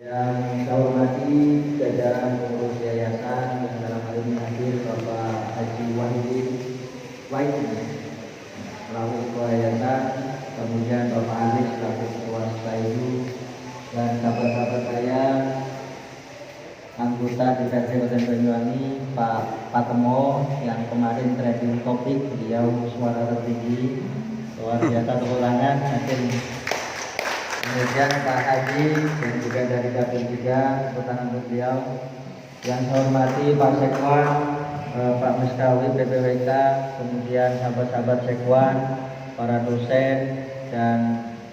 Yang saya hormati jajaran pengurus yayasan yang dalam hal ini hadir Bapak Haji Wahidin selaku ketua yayasan, kemudian Bapak Anis selaku ketua Spaidu, dan sahabat-sahabat saya anggota DPRD Kabupaten Banyuwangi Pak Patemo yang kemarin trending topik, beliau suara tertinggi luar biasa, tepuk tangan. Kemudian Pak Haji dan juga dari Dapil 3, tepuk tangan untuk beliau. Yang saya hormati Pak Sekwan, Pak Muskawi BPWK, kemudian sahabat-sahabat Sekwan, para dosen dan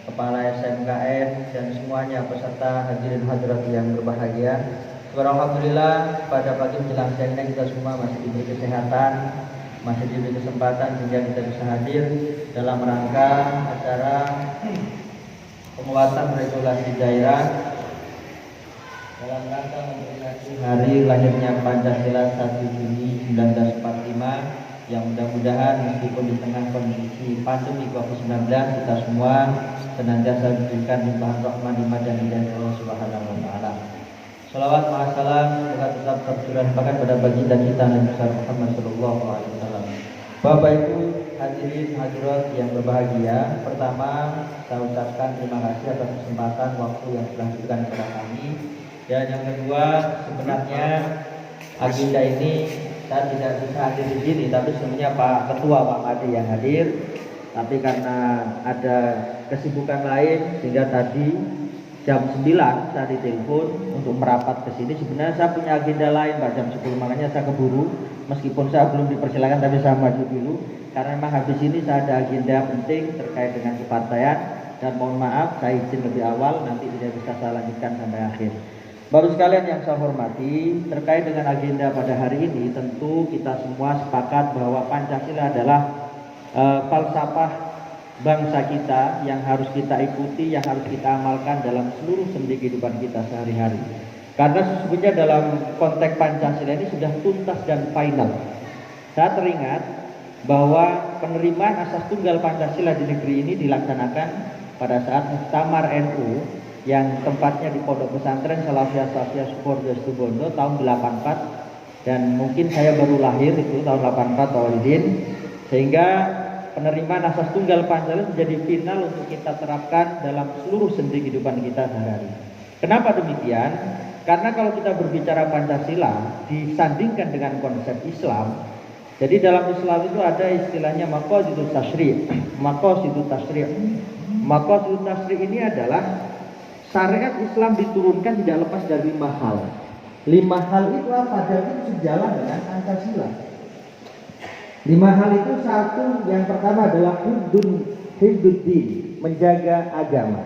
kepala SMKN dan semuanya peserta hadirin hadirat yang berbahagia. Alhamdulillah pada pagi menjelang siang ini kita semua masih diberi kesehatan, masih diberi kesempatan sehingga kita bisa hadir dalam rangka acara penguatan regulasi daerah dalam rangka memperingati hari lahirnya Pancasila 1 Juni 1945 yang mudah-mudahan meskipun di tengah kondisi pandemi COVID-19 kita semua senantiasa diberikan limpahan rahmat dan hidayah Allah Subhanahu wa taala. Shalawat ma'asalam semoga tetap tercurah pada baginda kita Nabi Muhammad sallallahu alaihi wasallam. Bapak Ibu hadirin hadirat yang berbahagia, pertama saya ucapkan terima kasih atas kesempatan waktu yang telah diberikan kepada kami. Dan yang kedua, sebenarnya agenda ini saya tidak bisa hadir di sini, tapi sebenarnya Pak Ketua Pak Made yang hadir. Tapi karena ada kesibukan lain sehingga tadi jam 9 saya ditelepon untuk merapat ke sini. Sebenarnya saya punya agenda lain Pak jam 10, makanya saya keburu. Meskipun saya belum dipersilakan tapi saya maju dulu karena memang habis ini saya ada agenda penting terkait dengan kepartaian, dan mohon maaf saya izin lebih awal, nanti tidak bisa saya lanjutkan sampai akhir. Baru sekalian yang saya hormati, terkait dengan agenda pada hari ini tentu kita semua sepakat bahwa Pancasila adalah falsafah bangsa kita yang harus kita ikuti, yang harus kita amalkan dalam seluruh sendi kehidupan kita sehari-hari. Karena sesungguhnya dalam konteks Pancasila ini sudah tuntas dan final. Saya teringat bahwa penerimaan asas tunggal Pancasila di negeri ini dilaksanakan pada saat Muktamar NU yang tempatnya di Pondok Pesantren Salafiyah Safiyah Sukoharjo Situbondo tahun 84, dan mungkin saya baru lahir itu tahun 84 Tawalidin, sehingga penerimaan asas tunggal Pancasila menjadi final untuk kita terapkan dalam seluruh sendi kehidupan kita sehari-hari. Kenapa demikian? Karena kalau kita berbicara Pancasila disandingkan dengan konsep Islam, jadi dalam Islam itu ada istilahnya maqasidut tasyri'. Maqasidut tasyri'. Maqasidut tasyri' ini adalah syariat Islam diturunkan tidak lepas dari 5 hal. 5 hal itu apa? Dan itu sejalan dengan Pancasila. 5 hal itu, satu, yang pertama adalah hifdzuddin, menjaga agama.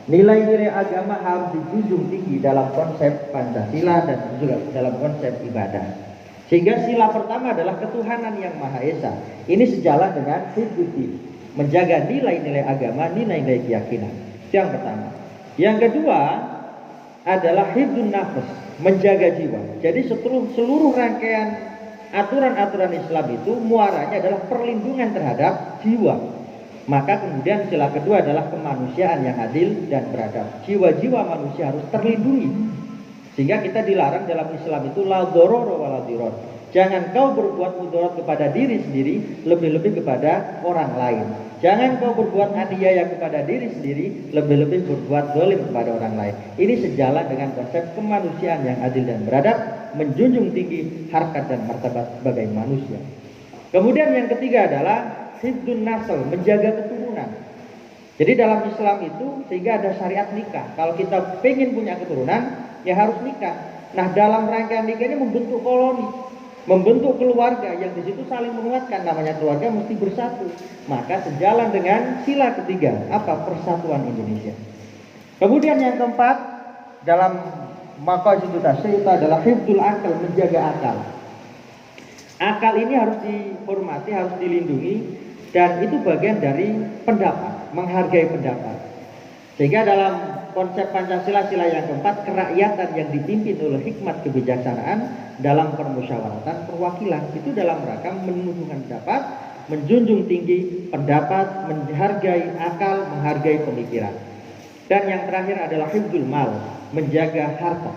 Nilai-nilai agama harus dijunjung tinggi dalam konsep Pancasila dan juga dalam konsep ibadah. Sehingga sila pertama adalah ketuhanan yang Maha Esa. Ini sejalan dengan hifdzuddin, menjaga nilai-nilai agama, nilai-nilai keyakinan. Itu yang pertama. Yang kedua adalah hifdzun nafs, menjaga jiwa. Jadi seluruh rangkaian aturan-aturan Islam itu muaranya adalah perlindungan terhadap jiwa. Maka kemudian sila kedua adalah kemanusiaan yang adil dan beradab. Jiwa-jiwa manusia harus terlindungi. Sehingga kita dilarang dalam Islam itu la dororo wa la dirar. Jangan kau berbuat mudarat kepada diri sendiri, lebih-lebih kepada orang lain. Jangan kau berbuat aniaya kepada diri sendiri, lebih-lebih berbuat zalim kepada orang lain. Ini sejalan dengan konsep kemanusiaan yang adil dan beradab, menjunjung tinggi harkat dan martabat sebagai manusia. Kemudian yang ketiga adalah hifdzun nasl, menjaga keturunan. Jadi dalam Islam itu sehingga ada syariat nikah. Kalau kita pengen punya keturunan, ya harus nikah. Nah, dalam rangkaian nikah ini membentuk koloni, membentuk keluarga yang di situ saling menguatkan, namanya keluarga mesti bersatu. Maka sejalan dengan sila ketiga, apa? Persatuan Indonesia. Kemudian yang keempat dalam maqasidut tasyri' itu adalah hifdzul akal, menjaga akal. Akal ini harus dihormati, harus dilindungi, dan itu bagian dari pendapat, menghargai pendapat. Sehingga dalam konsep Pancasila sila yang keempat, kerakyatan yang dipimpin oleh hikmat kebijaksanaan dalam permusyawaratan perwakilan, itu dalam rangka menunjukkan pendapat, menjunjung tinggi pendapat, menghargai akal, menghargai pemikiran. Dan yang terakhir adalah hifdzul mal, menjaga harta.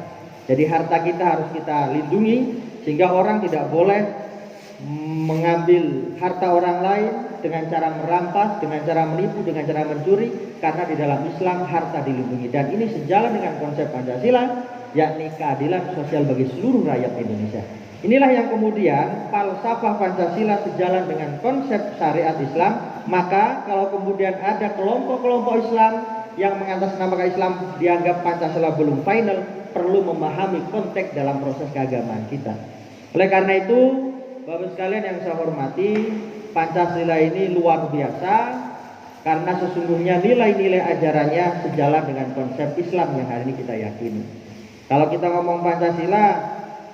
Jadi harta kita harus kita lindungi sehingga orang tidak boleh mengambil harta orang lain dengan cara merampas, dengan cara menipu, dengan cara mencuri, karena di dalam Islam harta dilindungi. Dan ini sejalan dengan konsep Pancasila, yakni keadilan sosial bagi seluruh rakyat Indonesia. Inilah yang kemudian falsafah Pancasila sejalan dengan konsep syariat Islam. Maka kalau kemudian ada kelompok-kelompok Islam yang mengatasnamakan Islam dianggap Pancasila belum final, perlu memahami konteks dalam proses keagamaan kita. Oleh karena itu, Bapak sekalian yang saya hormati, Pancasila ini luar biasa karena sesungguhnya nilai-nilai ajarannya sejalan dengan konsep Islam yang hari ini kita yakini. Kalau kita ngomong Pancasila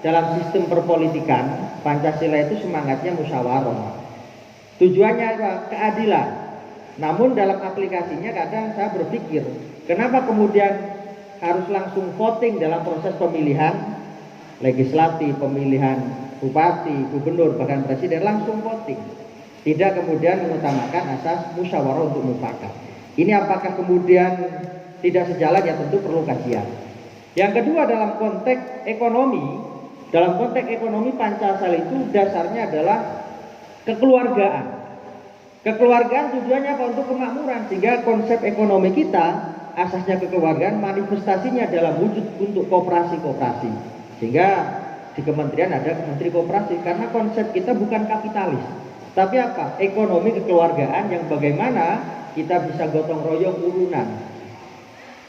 dalam sistem perpolitikan, Pancasila itu semangatnya musyawarah. Tujuannya apa? Keadilan. Namun dalam aplikasinya kadang saya berpikir, kenapa kemudian harus langsung voting dalam proses pemilihan legislatif, pemilihan bupati, gubernur, bahkan presiden langsung voting. Tidak kemudian mengutamakan asas musyawarah untuk mufakat. Ini apakah kemudian tidak sejalan? Ya tentu perlu kajian. Yang kedua dalam konteks ekonomi, Pancasila itu dasarnya adalah kekeluargaan. Kekeluargaan tujuannya apa? Untuk kemakmuran, sehingga konsep ekonomi kita asasnya kekeluargaan, manifestasinya dalam wujud untuk koperasi-koperasi. Sehingga di kementerian ada menteri koperasi, karena konsep kita bukan kapitalis, tapi apa? Ekonomi kekeluargaan yang bagaimana kita bisa gotong royong urunan.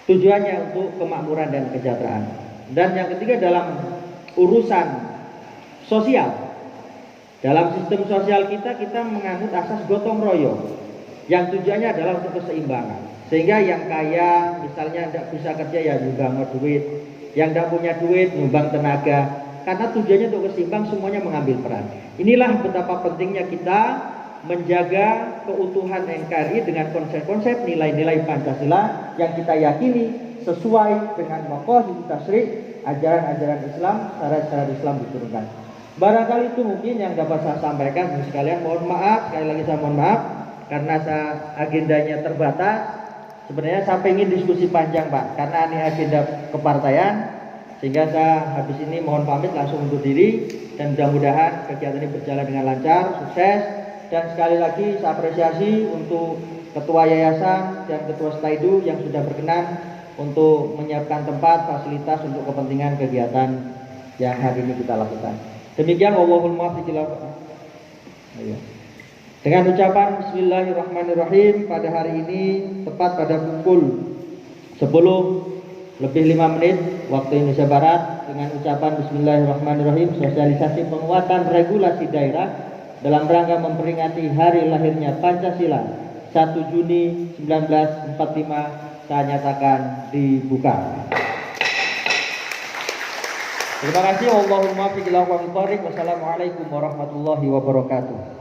Tujuannya untuk kemakmuran dan kesejahteraan. Dan yang ketiga dalam urusan sosial. Dalam sistem sosial kita menganut asas gotong royong yang tujuannya adalah untuk keseimbangan. Sehingga yang kaya misalnya tidak bisa kerja ya nyumbang duit, yang tidak punya duit nyumbang tenaga, karena tujuannya untuk keseimbang, semuanya mengambil peran. Inilah betapa pentingnya kita menjaga keutuhan NKRI dengan konsep-konsep nilai-nilai Pancasila yang kita yakini sesuai dengan maqasid tasyri', ajaran-ajaran Islam, syarat-syarat Islam diturunkan. Barangkali itu mungkin yang dapat saya sampaikan sekalian. Mohon maaf, sekali lagi saya mohon maaf karena agendanya terbatas. Sebenarnya saya ingin diskusi panjang Pak, karena ini agenda kepartaian, sehingga saya habis ini mohon pamit langsung undur diri, dan mudah-mudahan kegiatan ini berjalan dengan lancar, sukses. Dan sekali lagi saya apresiasi untuk Ketua Yayasan dan Ketua Staidu yang sudah berkenan untuk menyiapkan tempat fasilitas untuk kepentingan kegiatan yang hari ini kita lakukan. Demikian, wallahul muwaffiq ila dengan ucapan Bismillahirrahmanirrahim pada hari ini tepat pada pukul 10 lebih 5 menit waktu Indonesia Barat, dengan ucapan Bismillahirrahmanirrahim, sosialisasi penguatan regulasi daerah dalam rangka memperingati hari lahirnya Pancasila 1 Juni 1945 saya nyatakan dibuka. Terima kasih. Wallahul muwaffiq ila aqwamit thoriq. Wassalamualaikum warahmatullahi wabarakatuh.